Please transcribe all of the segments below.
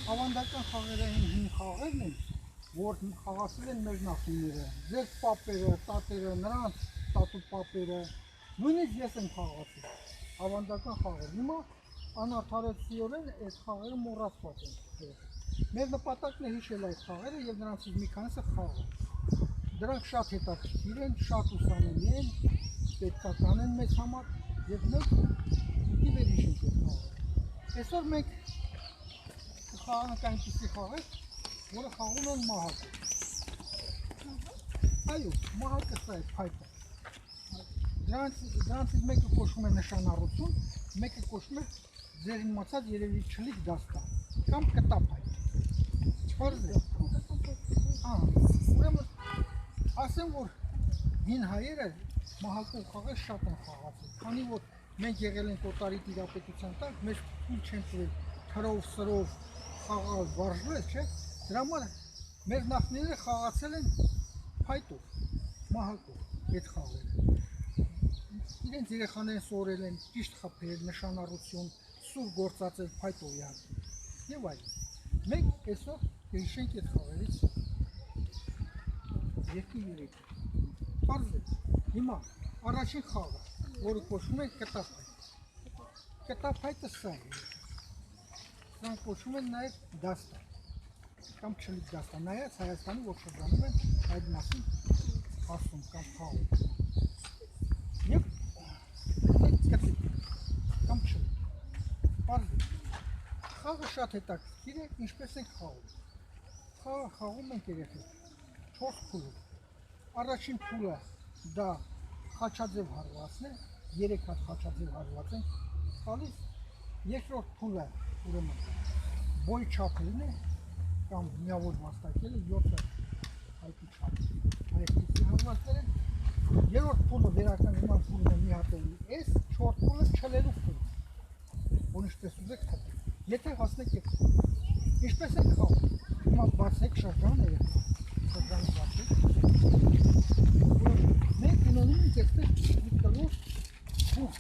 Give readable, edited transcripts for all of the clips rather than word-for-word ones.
Ավանդական խաղերը հին խաղերն են, որ խաղացել են մեր նախնիները, ձեր պապերը, տատերը, նրանց տատու պապերը, նույնիսկ ես եմ խաղացել ավանդական խաղեր։ Հիմա անարդարեցիորեն այդ խաղերը մոռացված են։ Մեր նպատակն է հիշել այդ խաղերը եւ նրանցից մի քանիսը խաղալ։ Դրանք շատ հետաքրքիր են, շատ ուսանելի են, պետքական են մեզ համար եւ մենք պիտի վերհիշենք այդ խաղերը։ Այսօր մենք խաղանք այնպիսի խաղեր, որը խաղում են մահակը։ Այո, մահակը սա է փայտը։ Դրանցից մեկը կոչվում է նշանառություն, մեկը կոչվում է ձեր իմացած երևի չլիկ դաստան կամ կտափայտ։ Չփարզ է։ Ուրեմն ասեմ, որ հին հայերը մահակով խաղեր շատ են խաղացել, քանի որ մենք եղել ենք օտարի տիրապետության տակ, մեզ թույլ չեն տվել թրով, սրով խաղալ, վարժվել, չէ՞։ Դրա համար մեր նախնիները խաղացել են փայտով, մահակով այդ խաղերը։ Իրենց երեխաներին սովորել են ճիշտ խփել, նշանառություն, սուր գործածել փայտով իհարկե։ Եվ այլն։ Մենք այսօր կհիշենք այդ խաղերից 2-3։ Պարզ է։ Հիմա առաջին խաղը, որը կոչվում է կտափայտ։ Կտափայտը սա է։ Սրանք կոչվում են նաև դաստան կամ չլիկ դաստան, նայած Հայաստանի որ շրջանում են այդ մասին ասում կամ խաղում։ Եվ կտիկ կամ չլիկ։ Պարզ է։ Խաղը շատ հետաքրքիր է, ինչպես ենք խաղում։ Խաղը խաղում ենք երեխեք 4 փուլով։ Առաջին փուլը դա խաչաձև հարվածն է, 3 հատ խաչաձև հարված են տալիս։ Երկրորդ փուլը ուրեմն բոյ չափելն է կամ միավոր վաստակելը 7 հայտի չափ։ Այսպիսի հարվածներ են։ Երրորդ փուլը վերական նման փուլն է մի հատելի էս, չորրորդ փուլը չլելու փուլը, որ ինչպես ուզեք խփել։ Եթե հասնեք այդ փուլը, ինչպես եք խաղում։ Հիմա բացեք շրջանը երեխա, շրջանը բացեք։ Մենք ունենում ենք այստեղ մի կլոր փուլ։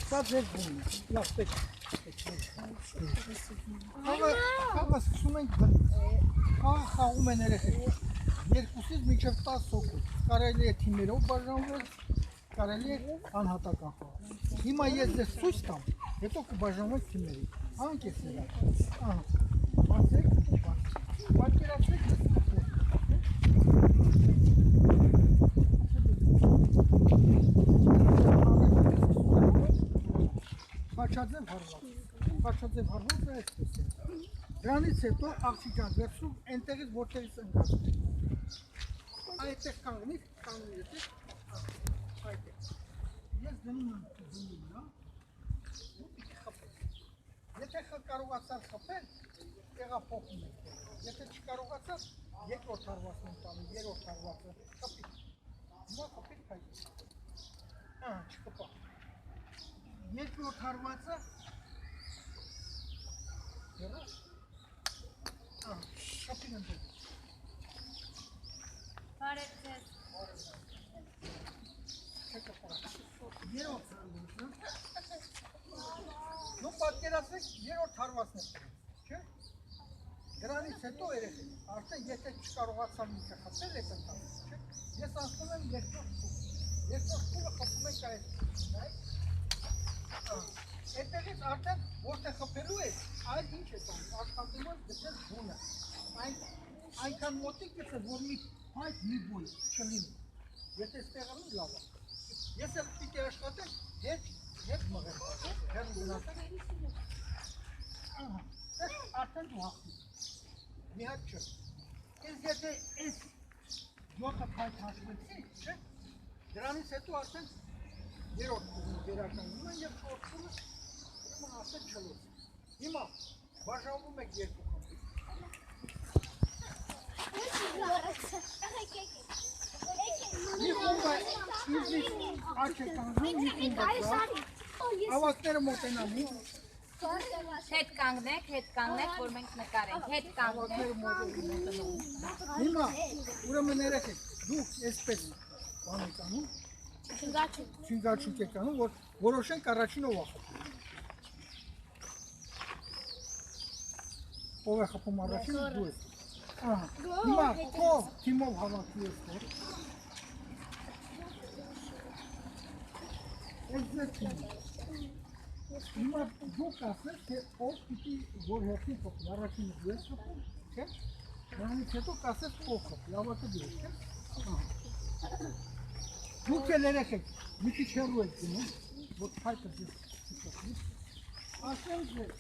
Սա ձեր բունն է, լավ տեք։ Խաղը սկսում ենք բնից։ Խաղը խաղում են երեխեք 2-ից մինչև 10 հոգու։ Կարելի է թիմերով բաժանվել, կարելի է անհատական խաղալ։ Հիմա ես ձեզ ցույց տամ, հետո կբաժանվենք թիմերի։ Անկես նրա։ Ահա։ Բացեք, պատկերացրեք ես կփոփ։ Խաչաձև հարված։ Խաչաձև հարվածը այսպես է։ Դրանից հետո աղջիկան վերցնում այնտեղից որտեղից ընկած։ Այդտեղ կանգնի, այդտեղ։ Ես դնում եմ նա, ու պիտի խփել։ Եթե կարողացար խփել, տեղափոխում եք։ Եթե չկարողացար, երկրորդ հարվածն եմ տալու, երրորդ հարվածը խփի։ Հիմա խփի փայտի։ Ահա, չխփա։ Երկրորդ հարվածը եղա։ Ահա, խփին եմ դեպի։ Բարև ձեզ։ Երրորդ հարվածը։ Դու պատկերացրեք երրորդ հարվածն է տալիս, չէ՞։ Դրանից հետո երեխեք, արդեն եթե չկարողացամ ինքը խփել այդ ընթացքում, չէ՞։ Ես անցնում եմ երկրորդ փուլ։ Երկրորդ փուլը խփում ենք այսպես, նայեք։ Այդտեղից արդեն որտեղ խփելու եք, այլ ինչ է տանում, աշխատելու եք գտնել բունը։ Այնքան մոտիկ գցել, որ մի փայտ մի բույ չլինի։ Եթե ստեղանում լավ է։ Ես էլ պիտի աշխատեմ հետ մղեմ, հեռու գնացեք։ Ահա, արդեն դու հաղթի։ Մի հատ չէ։ Ես եթե այս 7 փայտ հաշվեցի, չէ՞, դրանից հետո արդեն երրորդ փուլը վերականգնում են եւ չորրորդ փուլը ուրեմն ասել չլոց։ Հիմա բաժանվում եք երկու խմբի։ Մի խումբը իզնից աչ է կանգնում, մի խումբը կրավ, ավակները մոտենալին։ Հետ կանգնեք, որ մենք նկարենք, հետ կանգնեք։ Հիմա, ուրեմն երեխեք, դուք այսպես բան եք անում, չինգաչուկ եք անում, որ որոշենք առաջին ով է խփում։ ով է խփում առաջին դու ես։ Ահա։ Հիմա ով թիմով հավաքի ես որ։ Հիմա դու կասես, թե ով պիտի որ հերթին խփի, առաջինը դու ես խփում, չէ՞։ Նրանից հետո կասես ով խփի, ավարտը դու ես, չէ՞։ Ահա։ Դուք էլ երեխեք, մի քիչ հեռու եք գնում, որ փայտը ձեզ չխփի։ Ասեմ ձեզ,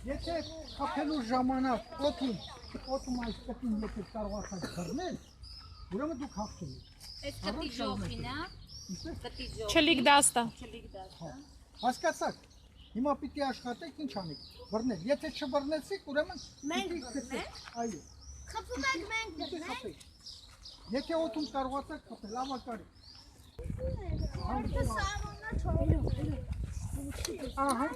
եթե խփելու ժամանակ օդում այս կտին եթե կարողացած բռնել, ուրեմն դուք հաղթում եք։ Այդ կտի ժողին, հա։ Կտի ժող։ Չլիկ դաստա։ Չլիկ դաստա։ Հասկացաք, հիմա պիտի աշխատեք, ինչ անեք, բռնել, եթե չբռնեցիք, ուրեմն պիտի գտնեք, այո։ Խփում եք մենք դրնենք։ Եթե օդում կարողացաք խփել, ավակարի։ Ահա։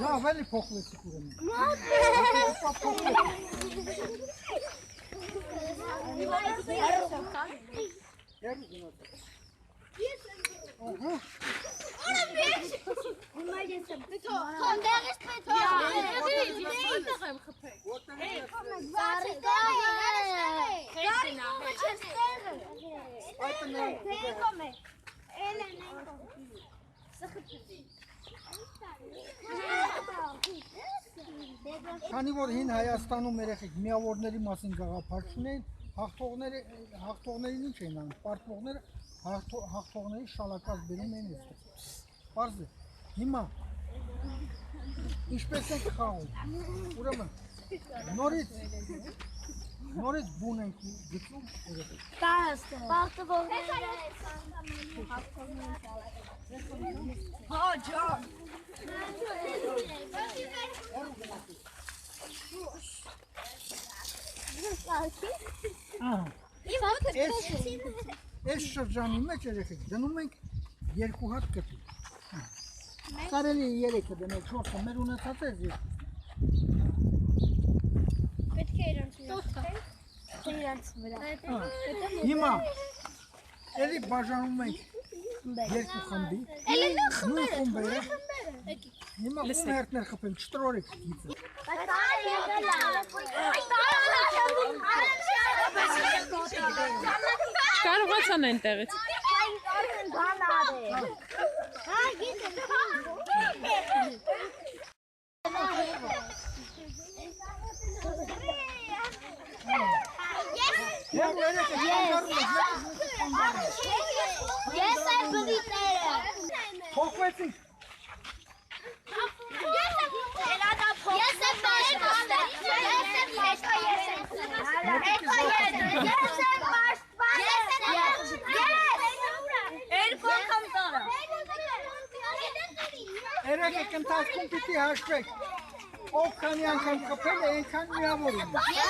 Լավ, էլի փոխվեցիք ուրեմն։ Քանի որ հին Հայաստանում երեխեք միավորների մասին գաղափար չունեն, հաղթողներին ինչ են անում, պարտվողները հաղթողների շալակած բերում են այստեղ։ Պարզ է, հիմա ինչպես ենք խաղում, ուրեմն նորից բուն ենք գցում երեխեք։ Հա, ջան։ Այս շրջանի մեջ երեխեք դնում ենք երկու հատ կտի։ Կարելի է երեքը դնել, չորսը մեր ունեցած է ես։ Պետք է իրանց վրա։ Հիմա էլի բաժանում ենք երկու խմբի։ Նույն խմբերը։ Հիմա ում հերթներ խփել, չտրորեք գիծը։ Կարողացան այնտեղից։ Ես եմ բլիթները։ Փոխվեցինք։ Ես եմ պաշտպանը։ Երեխեք ընթացքում պիտի հաշվեք, ով քանի անգամ խփել է, այնքան միավոր ունի։